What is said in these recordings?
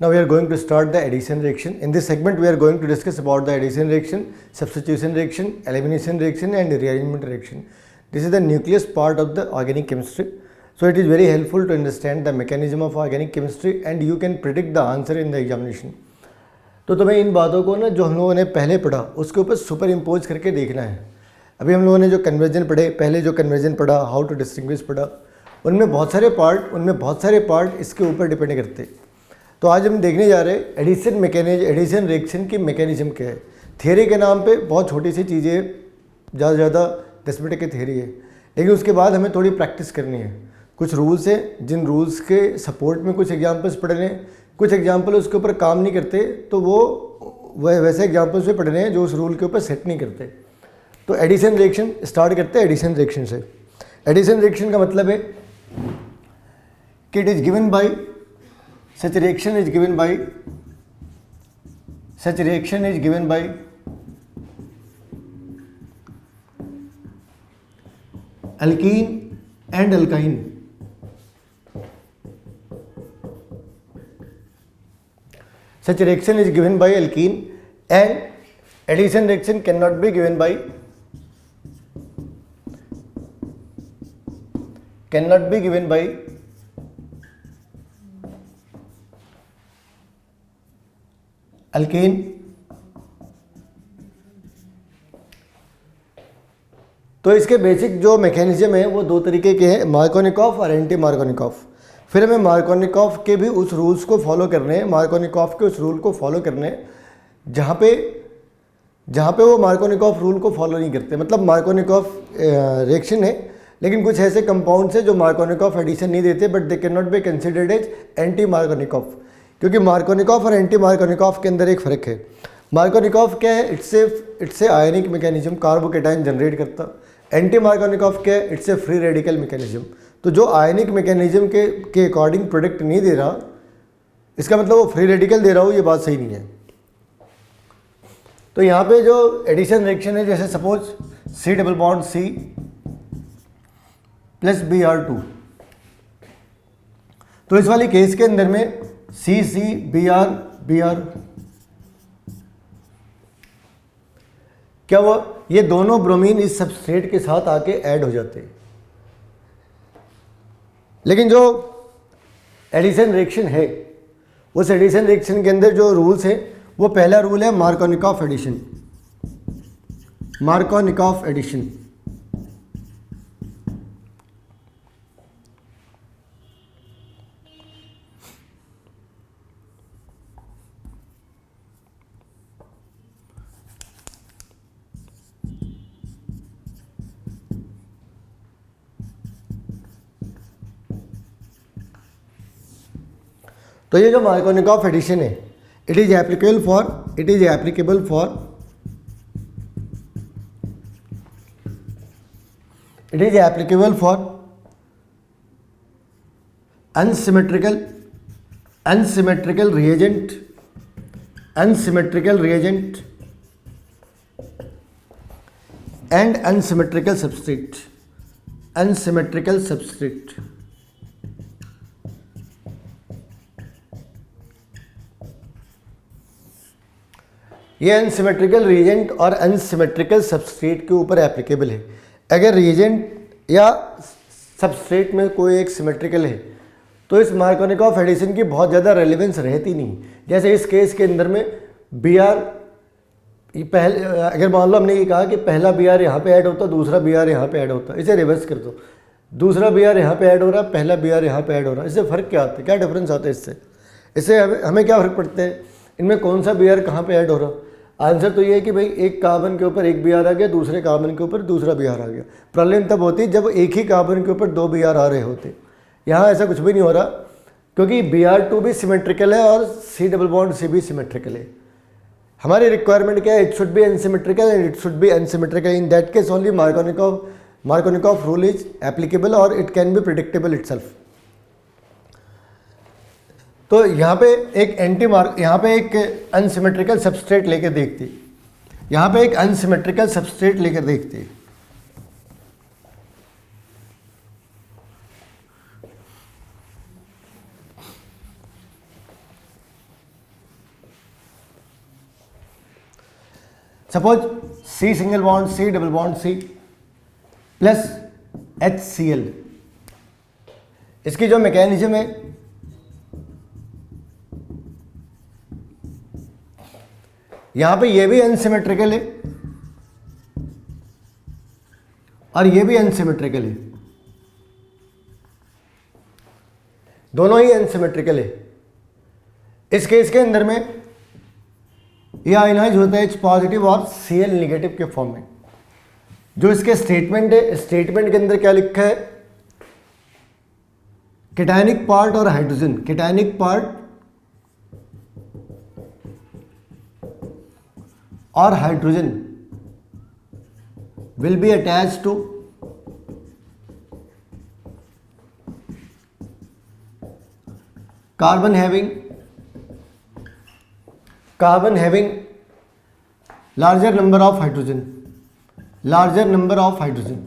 Now we are going to start the addition reaction. In this segment we are going to discuss about the addition reaction, substitution reaction, elimination reaction and rearrangement reaction. This is the nucleus part of the organic chemistry. So it is very helpful to understand the mechanism of organic chemistry and you can predict the answer in the examination. तो तुम्हें इन बातों को ना जो हम लोगों ने पहले पढ़ा उसके ऊपर सुपर इम्पोज करके देखना है. अभी हम लोगों ने जो कन्वर्जन पढ़े, पहले जो कन्वर्जन पढ़ा, हाउ टू डिस्टिंग्विश पढ़ा, उनमें बहुत सारे पार्ट इसके ऊपर डिपेंड करते. तो आज हम देखने जा रहे हैं एडिशन रिएक्शन की मैकेनिज्म क्या है. थियरी के नाम पे बहुत छोटी सी चीज़ें, ज़्यादा से ज़्यादा 10 मिनट की थियरी है, लेकिन उसके बाद हमें थोड़ी प्रैक्टिस करनी है. कुछ रूल्स हैं जिन रूल्स के सपोर्ट में कुछ एग्जांपल्स पढ़ने हैं, कुछ एग्जांपल उसके ऊपर काम नहीं करते तो वो वैसे एग्जांपल्स भी पढ़ने हैं जो उस रूल के ऊपर सेट नहीं करते. तो एडिशन रिएक्शन स्टार्ट करते हैं. एडिशन रिएक्शन से, एडिशन रिएक्शन का मतलब है कि it is given by such reaction is given by alkene and alkyne. Such reaction is given by alkene and addition reaction cannot be given by alkane तो इसके basic जो mechanism है वो दो तरीके के हैं, मार्कोनिकॉफ और एंटी मार्कोनिकॉफ. फिर हमें मार्कोनिकॉफ के भी उस रूल्स को फॉलो करने हैं, मार्कोनिकॉफ के उस रूल को फॉलो करने हैं जहाँ पे वो मार्कोनिकॉफ रूल को फॉलो नहीं करते. मतलब मार्कोनिकॉफ रिएक्शन है लेकिन कुछ ऐसे कंपाउंड्स हैं जो मार्कोनिकॉफ एडिशन नहीं देते but they can not be considered as anti Markovnikov. क्योंकि मार्कोनिकॉफ और एंटी मार्कोनिकॉफ के अंदर एक फ़र्क है. मार्कोनिकॉफ क्या है? It's a ionic mechanism, carbocation generate करता. एंटी मार्कोनिकॉफ क्या है? It's a free radical mechanism. तो जो आयनिक मैकेनिज्म के अकॉर्डिंग प्रोडक्ट नहीं दे रहा, इसका मतलब वो फ्री रेडिकल दे रहा हो, ये बात सही नहीं है. तो यहाँ पे जो एडिशन रिएक्शन है, जैसे suppose C double bond C plus Br2, तो इस वाली केस के अंदर में Br क्या हुआ? ये दोनों ब्रोमीन इस सबस्ट्रेट के साथ आके ऐड हो जाते हैं. लेकिन जो एडिशन रिएक्शन है, उस एडिशन रिएक्शन के अंदर जो रूल्स हैं, वो पहला रूल है मार्कोनिकॉफ एडिशन. तो ये जो मार्कोनिकॉफ एडिशन है, it is applicable for unsymmetrical reagent and unsymmetrical substrate. ये अनसिमेट्रिकल रिएजेंट और अनसिमेट्रिकल सबस्ट्रेट के ऊपर एप्लीकेबल है. अगर रिएजेंट या सबस्ट्रेट में कोई एक सिमेट्रिकल है तो इस मार्कोनिकॉफ एडिशन की बहुत ज़्यादा रेलेवेंस रहती नहीं. जैसे इस केस के अंदर में Br पहले, अगर मान लो हमने ये कहा कि पहला Br यहाँ पे ऐड होता, दूसरा Br यहाँ पे ऐड होता, इसे रिवर्स कर दो, दूसरा Br यहाँ पे ऐड हो रहा, पहला Br यहाँ पे ऐड हो रहा, इससे फ़र्क क्या आता है? क्या डिफरेंस आता है इससे हमें क्या फ़र्क पड़ता है? इनमें कौन सा Br कहाँ पे ऐड हो रहा? आंसर तो ये है कि भाई एक कार्बन के ऊपर एक Br आ गया, दूसरे कार्बन के ऊपर दूसरा Br आ गया. प्रॉब्लम तब होती जब एक ही कार्बन के ऊपर दो Br आ रहे होते. यहाँ ऐसा कुछ भी नहीं हो रहा क्योंकि Br2 भी सिमेट्रिकल है और C डबल बॉन्ड C भी सिमेट्रिकल है. हमारी रिक्वायरमेंट क्या है? It should be unsymmetrical and it should be unsymmetrical. In that case only Markovnikov rule is applicable और it can be predictable itself. तो यहाँ पे एक अनसिमेट्रिकल सबस्ट्रेट लेकर देखते, suppose C single bond C double bond C plus HCl, इसकी जो mechanism है यहां पे ये भी अनसिमेट्रिकल है और ये भी अनसिमेट्रिकल है, दोनों ही अनसिमेट्रिकल है। इस केस के अंदर में ये आयनाइज होता है H पॉजिटिव और Cl नेगेटिव के फॉर्म में। जो इसके स्टेटमेंट है, स्टेटमेंट के अंदर क्या लिखा है, कैटायनिक पार्ट और हाइड्रोजन, कैटायनिक पार्ट और hydrogen will be attached to carbon having larger number of hydrogen, larger number of hydrogen,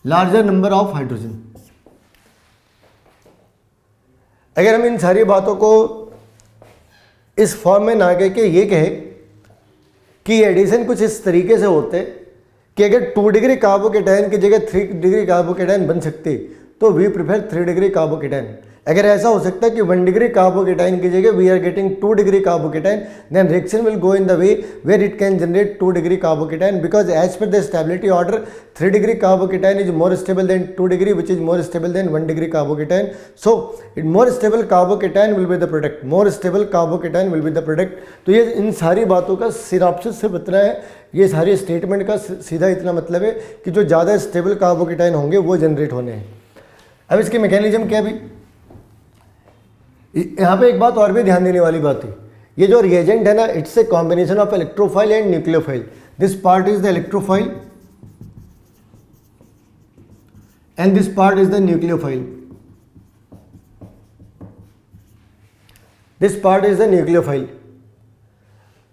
larger number of hydrogen। अगर हम इन सारी बातों को इस फॉर्म में ना कह के ये कहे कि एडिशन कुछ इस तरीके से होते कि अगर 2 डिग्री कार्बोकेटाइन की जगह 3 डिग्री कार्बोकेटाइन बन सकती तो वी प्रिफर 3 डिग्री कार्बोकेटाइन। अगर ऐसा हो सकता है कि 1 डिग्री कार्बोकेटाइन की जगह we are getting 2 degree carbocation, then reaction will go in the way where it can generate 2 degree carbocation, because as per the stability order 3 degree carbocation is more stable than 2 degree which is more stable than 1 degree carbocation. So it more stable carbocation will be the product, more stable carbocation will be the product. तो ये इन सारी बातों का synopsis से बतना है, ये सारी statement का सीधा इतना मतलब है कि जो ज़्यादा स्टेबल कार्बोकेटाइन होंगे वो जनरेट होने हैं। अब इसकी मैकेनिज्म क्या भी, यहाँ पे एक बात और भी ध्यान देने वाली बात है, ये जो रिएजेंट है ना, it's a combination of electrophile and nucleophile. This part is the electrophile and this part is the nucleophile, this part is the nucleophile.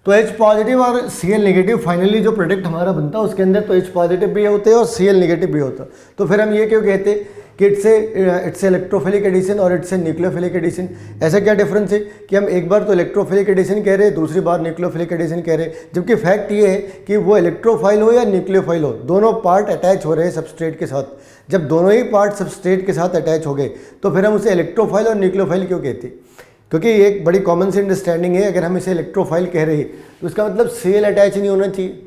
तो H पॉजिटिव और Cl नेगेटिव फाइनली जो प्रोडक्ट हमारा बनता है उसके अंदर तो H पॉजिटिव भी होते हैं और Cl नेगेटिव भी होता है। तो फिर हम ये क्यों कहते कि इट्स इलेक्ट्रोफिलिक एडिशन और इट्स न्यूक्लियोफिलिक एडिशन। ऐसा क्या डिफरेंस है कि हम एक बार तो इलेक्ट्रोफिलिक एडिशन कह रहे हैं, दूसरी बार न्यूक्लियोफिलिक एडिशन कह रहे हैं, जबकि फैक्ट ये है कि वो इलेक्ट्रोफाइल हो या न्यूक्लियोफाइल हो, दोनों पार्ट अटैच हो रहे हैं सबस्ट्रेट के साथ। जब दोनों ही पार्ट सबस्ट्रेट के साथ अटैच हो गए तो फिर हम उसे इलेक्ट्रोफाइल और न्यूक्लियोफाइल क्यों कहते हैं, क्योंकि ये एक बड़ी कॉमन सी अंडरस्टैंडिंग है। अगर हम इसे इलेक्ट्रोफाइल कह रहे हैं तो उसका मतलब Cl अटैच नहीं होना चाहिए,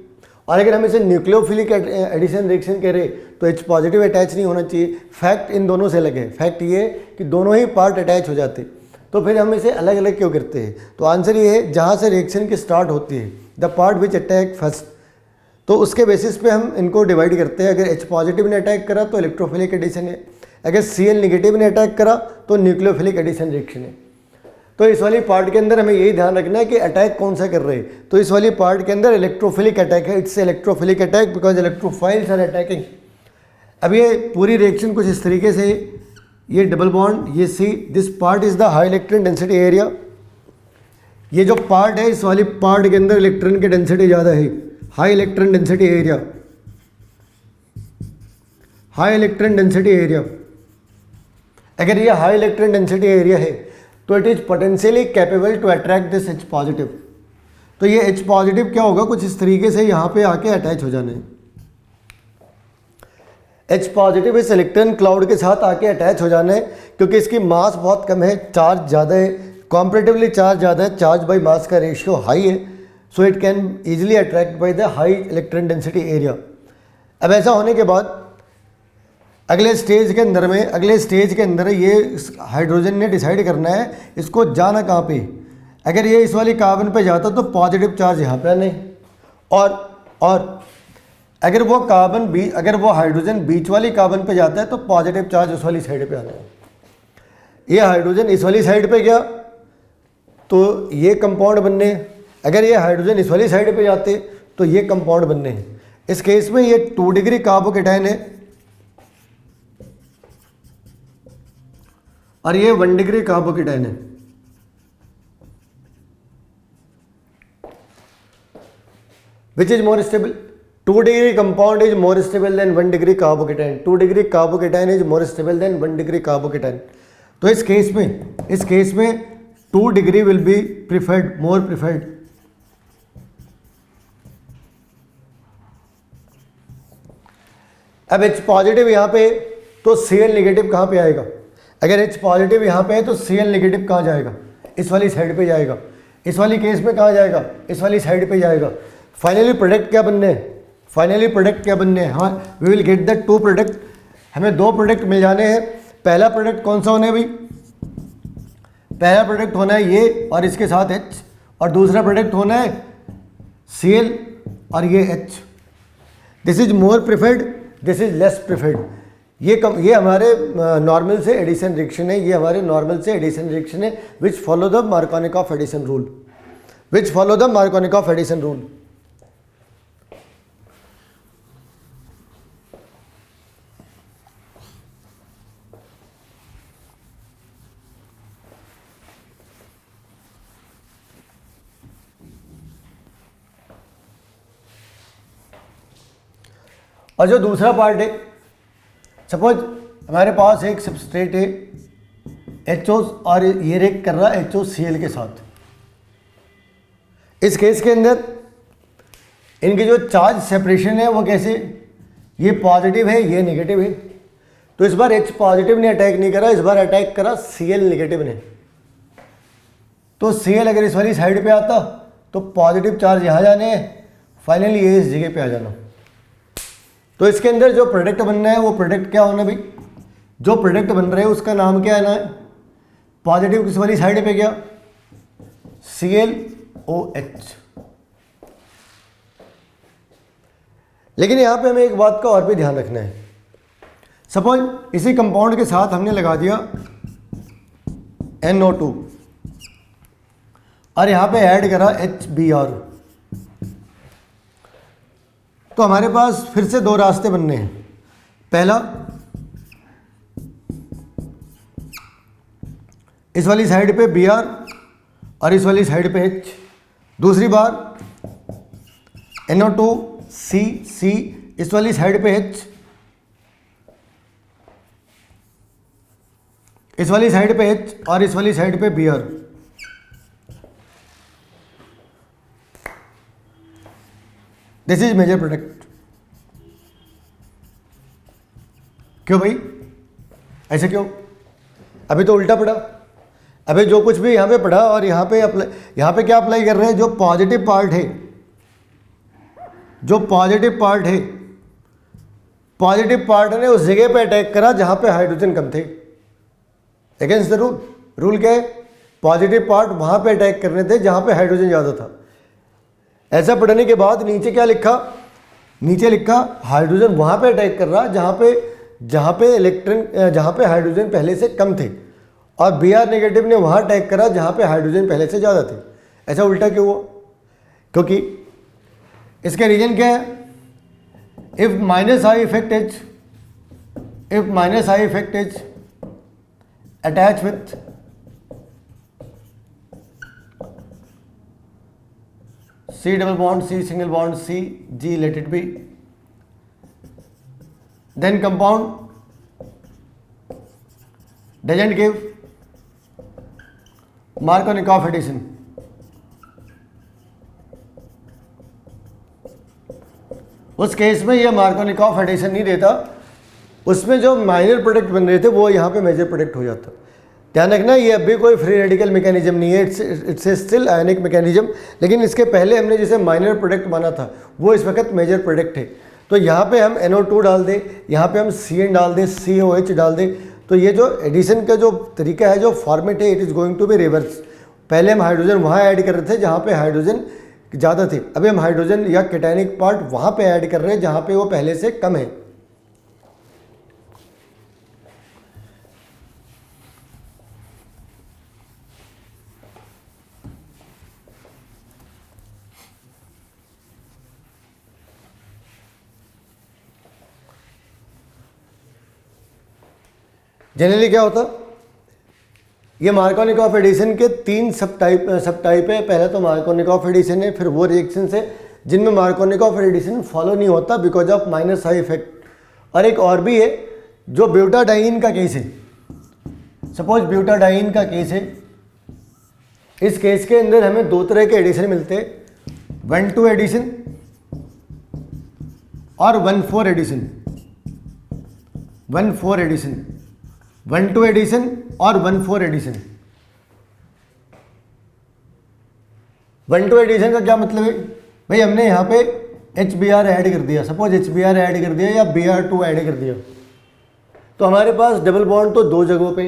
और अगर हम इसे न्यूक्लियोफिलिक एडिशन रिएक्शन कह रहे तो H पॉजिटिव अटैच नहीं होना चाहिए। फैक्ट इन दोनों से अलग है, फैक्ट ये है कि दोनों ही पार्ट अटैच हो जाते, तो फिर हम इसे अलग अलग क्यों करते हैं। तो आंसर ये है, जहाँ से रिएक्शन की स्टार्ट होती है, the part which attack first, तो उसके बेसिस पे हम इनको डिवाइड करते हैं। अगर H पॉजिटिव ने अटैक करा तो इलेक्ट्रोफिलिक एडिशन है, अगर Cl नेगेटिव ने अटैक करा तो न्यूक्लियोफिलिक एडिशन रिएक्शन है। तो इस वाली पार्ट के अंदर हमें यही ध्यान रखना है कि अटैक कौन सा कर रहे हैं। तो इस वाली पार्ट के अंदर इलेक्ट्रोफिलिक अटैक है, it's electrophilic attack because electrophiles are attacking. अब ये पूरी रिएक्शन कुछ इस तरीके से, ये डबल बॉन्ड, ये C, this part is the high electron density area. ये जो पार्ट है इस वाली पार्ट के अंदर इलेक्ट्रॉन की डेंसिटी ज़्यादा है, high electron density area, high electron density area. अगर ये हाई इलेक्ट्रॉन डेंसिटी एरिया है तो it is potentially capable to attract this H positive. तो ये H पॉजिटिव क्या होगा, कुछ इस तरीके से यहाँ पे आके अटैच हो जाना है। H पॉजिटिव इस इलेक्ट्रॉन क्लाउड के साथ आके अटैच हो जाना है, क्योंकि इसकी मास बहुत कम है, चार्ज ज़्यादा है, कॉम्परेटिवली चार्ज ज़्यादा है, चार्ज बाई मास का रेशियो हाई है, so it can easily attract by the high electron density area. अब ऐसा होने के बाद अगले स्टेज के अंदर ये हाइड्रोजन ने डिसाइड करना है इसको जाना कहाँ पे। अगर ये इस वाली कार्बन पे जाता तो पॉजिटिव चार्ज यहाँ पे आना है, और अगर वो हाइड्रोजन बीच वाली कार्बन पे जाता है तो पॉजिटिव चार्ज उस वाली साइड पे आना है। ये हाइड्रोजन इस वाली साइड पे गया तो ये कंपाउंड बनने, अगर ये हाइड्रोजन इस वाली साइड पे जाते तो ये कंपाउंड बनने हैं। इस केस में ये 2 डिग्री कार्बोकेटाइन है और ये 1 डिग्री कार्बोकेटाइन है। विच is more stable, 2 degree compound is more stable than 1 degree carbocation, 2 degree carbocation is more stable than 1 degree carbocation. तो इस केस में 2 degree will be preferred, more preferred. अब H पॉजिटिव यहाँ पे तो Cl नेगेटिव कहाँ पे आएगा? अगर H पॉजिटिव यहाँ पे है तो Cl नेगेटिव कहाँ जाएगा? इस वाली साइड पे जाएगा। इस वाली केस में कहाँ जाएगा? इस वाली साइड पे जाएगा। फाइनली प्रोडक्ट क्या बनने हैं? फाइनली प्रोडक्ट क्या बनने हैं? हाँ, we will get the 2 product. हमें 2 प्रोडक्ट मिल जाने हैं। पहला प्रोडक्ट कौन सा होना है भाई? पहला प्रोडक्ट होना है ये और इसके साथ H, और दूसरा प्रोडक्ट होना है Cl और ये H। This is more preferred, this is less preferred. ये हमारे नॉर्मल से एडिशन रिएक्शन है, ये हमारे नॉर्मल से एडिशन रिएक्शन है which follow the Markovnikov addition rule, which follow the Markovnikov addition rule. और जो दूसरा पार्ट है, सपोज हमारे पास एक सबस्ट्रेट है HO और ये रिएक्ट कर रहा है HOCl के साथ। इस केस के अंदर इनकी जो चार्ज सेपरेशन है वो कैसे, ये पॉजिटिव है ये नेगेटिव है। तो इस बार H पॉजिटिव ने अटैक नहीं करा, इस बार अटैक करा Cl नेगेटिव ने। तो Cl अगर इस वाली साइड पे आता तो पॉजिटिव चार्ज यहाँ जाने हैं, फाइनली ये इस जगह पे आ जाना। तो इसके अंदर जो प्रोडक्ट बनना है वो प्रोडक्ट क्या होना भाई? जो प्रोडक्ट बन रहा है उसका नाम क्या आना है? पॉजिटिव किस वाली साइड पे गया? ClOH। लेकिन यहां पे हमें एक बात का और भी ध्यान रखना है। सपोज इसी कंपाउंड के साथ हमने लगा दिया NO2 और यहां पे ऐड करा HBr, तो हमारे पास फिर से 2 रास्ते बनने हैं। पहला, इस वाली साइड पे Br और इस वाली साइड पे H। दूसरी बार NO2C इस वाली साइड पे H, इस वाली साइड पे H और इस वाली साइड पे Br। This is major product. क्यों भाई, ऐसे क्यों? अभी तो उल्टा पड़ा। अभी जो कुछ भी यहाँ पे पढ़ा और यहाँ पे क्या अप्लाई कर रहे हैं? जो पॉजिटिव पार्ट है, जो पॉजिटिव पार्ट ने उस जगह पे अटैक करा जहाँ पे हाइड्रोजन कम थे। Against the rule. रूल क्या है? पॉजिटिव पार्ट वहाँ पे अटैक करने थे जहाँ पे हाइड्रोजन ज़्यादा था। ऐसा पढ़ने के बाद नीचे क्या लिखा? नीचे लिखा हाइड्रोजन वहाँ पे अटैक कर रहा जहाँ पे हाइड्रोजन पहले से कम थे, और Br नेगेटिव ने वहाँ अटैक करा जहाँ पे हाइड्रोजन पहले से ज़्यादा थे। ऐसा उल्टा क्यों हुआ? क्योंकि इसके रीजन क्या है? If minus I effect is attach with C double bond C single bond C G let it be, then compound doesn't give Markovnikov addition। उस केस में ये मार्कोनिकॉफ एडिशन नहीं देता, उसमें जो माइनर प्रोडक्ट बन रहे थे वो यहाँ पे मेजर प्रोडक्ट हो जाता। ध्यान रखना, ये अभी कोई फ्री रेडिकल मैकेनिज्म नहीं है, it's A still ionic mechanism. लेकिन इसके पहले हमने जिसे माइनर प्रोडक्ट माना था वो इस वक्त मेजर प्रोडक्ट है। तो यहाँ पे हम NO2 डाल दें, यहाँ पे हम Cn डाल दें, COH डाल दें, तो ये जो एडिशन का जो तरीका है, जो फॉर्मेट है, it is going to be reverse. पहले हम हाइड्रोजन वहाँ ऐड कर रहे थे जहाँ पे हाइड्रोजन ज़्यादा थे, अभी हम हाइड्रोजन या कैटायनिक पार्ट वहाँ पे ऐड कर रहे हैं जहाँ पे वो पहले से कम है। जनरली क्या होता, ये मार्कोनिकॉफ एडिशन के 3 सब टाइप है। पहला तो मार्कोनिकॉफ एडिशन है, फिर वो रिएक्शंस है जिनमें मार्कोनिकॉफ एडिशन फॉलो नहीं होता because of minus I effect. और एक और भी है जो ब्यूटाडाइन का केस है। सपोज ब्यूटाडाइन का केस है, इस केस के अंदर हमें दो तरह के एडिशन मिलते हैं, 1-2 एडिशन और 1-4 एडिशन, 1-4 एडिशन, 1-2 एडिशन और 1-4 एडिशन। 1-2 एडिशन का क्या मतलब है भाई, हमने यहाँ पे HBr ऐड कर दिया, सपोज HBr ऐड कर दिया या Br2 ऐड कर दिया, तो हमारे पास डबल बॉन्ड तो दो जगहों पे।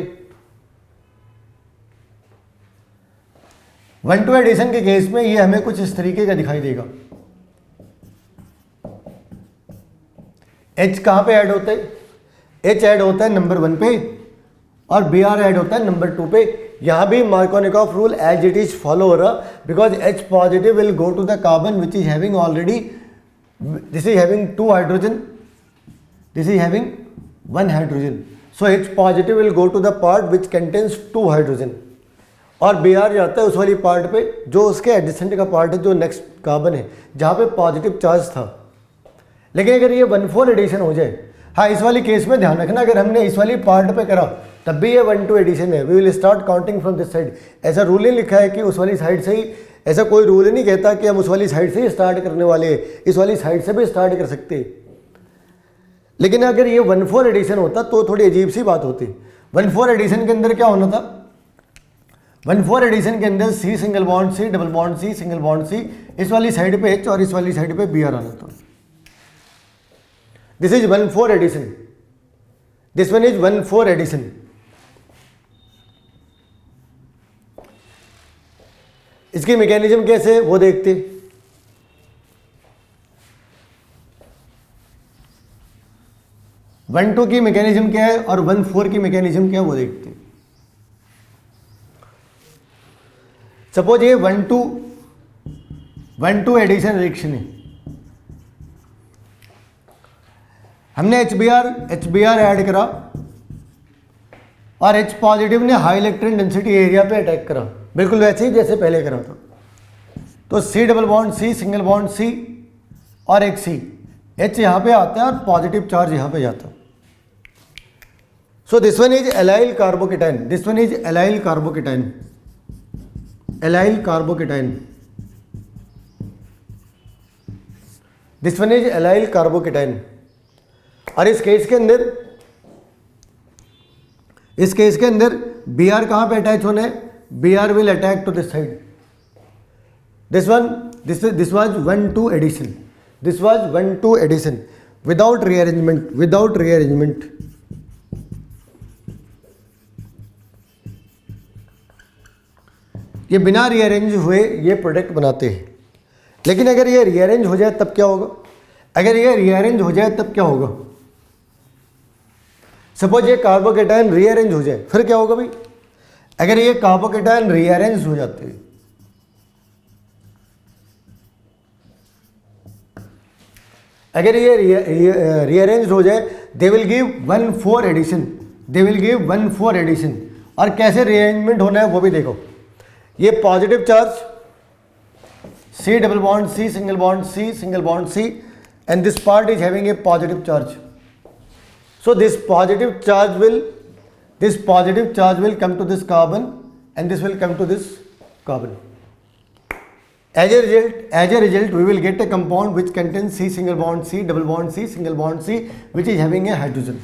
1-2 एडिशन के केस में ये हमें कुछ इस तरीके का दिखाई देगा। H कहाँ पे ऐड होता है, H ऐड होता है नंबर 1 पे और Br ऐड होता है नंबर 2 पे। यहाँ भी Markovnikov rule as it is follow हो रहा, because H positive will go to the carbon which is having already, this is having 2 hydrogen, this is having 1 hydrogen, so H positive will go to the part which contains 2 hydrogen, और Br जाता है उस वाली part पे जो उसके adjacent का part है, जो नेक्स्ट कार्बन है जहाँ पे पॉजिटिव चार्ज था। लेकिन अगर ये 1-4 एडिशन हो जाए, हाँ इस वाली केस में ध्यान रखना, अगर हमने इस वाली पार्ट पे करा तब भी ये 1-2 एडिशन है, we will start counting from this side. ऐसा रूल नहीं लिखा है कि उस वाली साइड से ही, ऐसा कोई रूल ही नहीं कहता कि हम उस वाली साइड से ही स्टार्ट करने वाले हैं, इस वाली साइड से भी स्टार्ट कर सकते हैं। लेकिन अगर ये 1-4 एडिशन होता तो थोड़ी अजीब सी बात होती। 1-4 एडिशन के अंदर क्या होना था, 1-4 एडिशन के अंदर C single bond C double bond C single bond C, इस वाली साइड पे H और इस वाली साइड पे Br आना था। This is 1-4 addition, this one is 1-4 addition. इसकी मैकेनिज्म कैसे है वो देखते। वन टू की मैकेनिज्म क्या है और 1-4 की मैकेनिज्म क्या है वो देखते हैं। सपोज ये 1-2 एडिशन रिएक्शन है, हमने HBr ऐड करा और H पॉजिटिव ने हाई इलेक्ट्रॉन डेंसिटी एरिया पे अटैक करा, बिल्कुल वैसे ही जैसे पहले करा था। तो C double bond C single bond C और एक C, H यहाँ पे आता है और पॉजिटिव चार्ज यहाँ पे जाता है। So this one is allyl carbocation, this one is allyl carbocation, allyl carbocation, this one is allyl carbocation. और इस केस के अंदर Br कहाँ पे अटैच होना है, Br will attack to this side. This was 1-2 addition. This was 1-2 addition without rearrangement. ये बिना रीअरेंज हुए ये प्रोडक्ट बनाते हैं। लेकिन अगर ये रीअरेंज हो जाए तब क्या होगा, अगर ये रीअरेंज हो जाए तब क्या होगा, सपोज ये कार्बोकेटाइन रीअरेंज हो जाए फिर क्या होगा भाई, अगर ये कार्बोकेटाइन रीअरेंज हो जाते हैं, अगर ये रीअरेंज हो जाए, they will give 1-4 addition, they will give 1-4 addition. और कैसे रीअरेंजमेंट होना है वो भी देखो। ये positive charge C double bond C single bond C single bond C and this part is having a positive charge. So this positive charge will come to this carbon and this will come to this carbon. As a result we will get a compound which contains C single bond C double bond C single bond C which is having a hydrogen.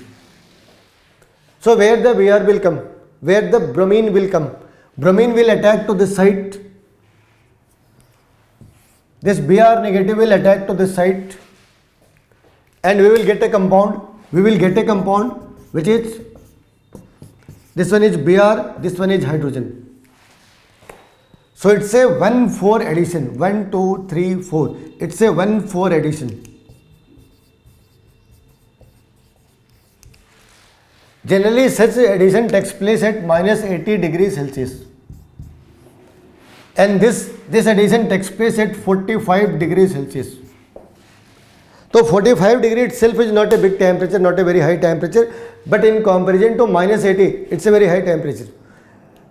So where the Br will come, where the bromine will come, bromine will attack to this site, this Br negative will attack to this site and we will get a compound, which is, this one is Br, this one is hydrogen. So it's a 1-4 addition, 1, 2, 3, 4, it's a 1-4 addition. Generally such addition takes place at -80 degrees Celsius and this addition takes place at 45 degrees Celsius. So 45 degree itself is not a big temperature, not a very high temperature, but in comparison to -80 it's a very high temperature.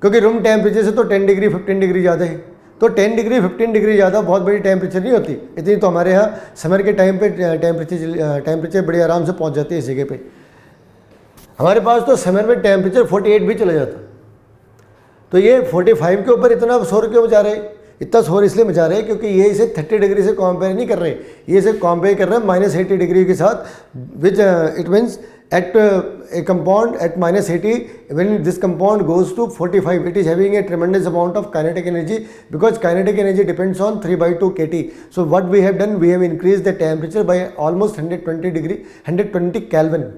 क्योंकि room temperature से तो 10 degree 15 degree ज़्यादा है, तो 10 degree 15 degree ज़्यादा बहुत बड़ी temperature नहीं होती। इतनी तो हमारे यहाँ समर के टाइम पे टेम्परेचर बड़े आराम से पहुँच जाती है इस जगह पे। हमारे पास तो समर में टेम्परेचर 48 भी चला जाता। तो ये 45 के ऊपर इतना शोर क्यों मचा रहे हैं? इतना शोर इसलिए मचा रहे हैं क्योंकि ये इसे 30 डिग्री से कंपेयर नहीं कर रहे, ये इसे कंपेयर कर रहे हैं -80 डिग्री के साथ, which it means at a compound at -80, when this compound goes to 45, it is having a tremendous amount of kinetic energy, because kinetic energy depends on 3/2 kT. So what we have done, we have increased the temperature by almost 120 Kelvin.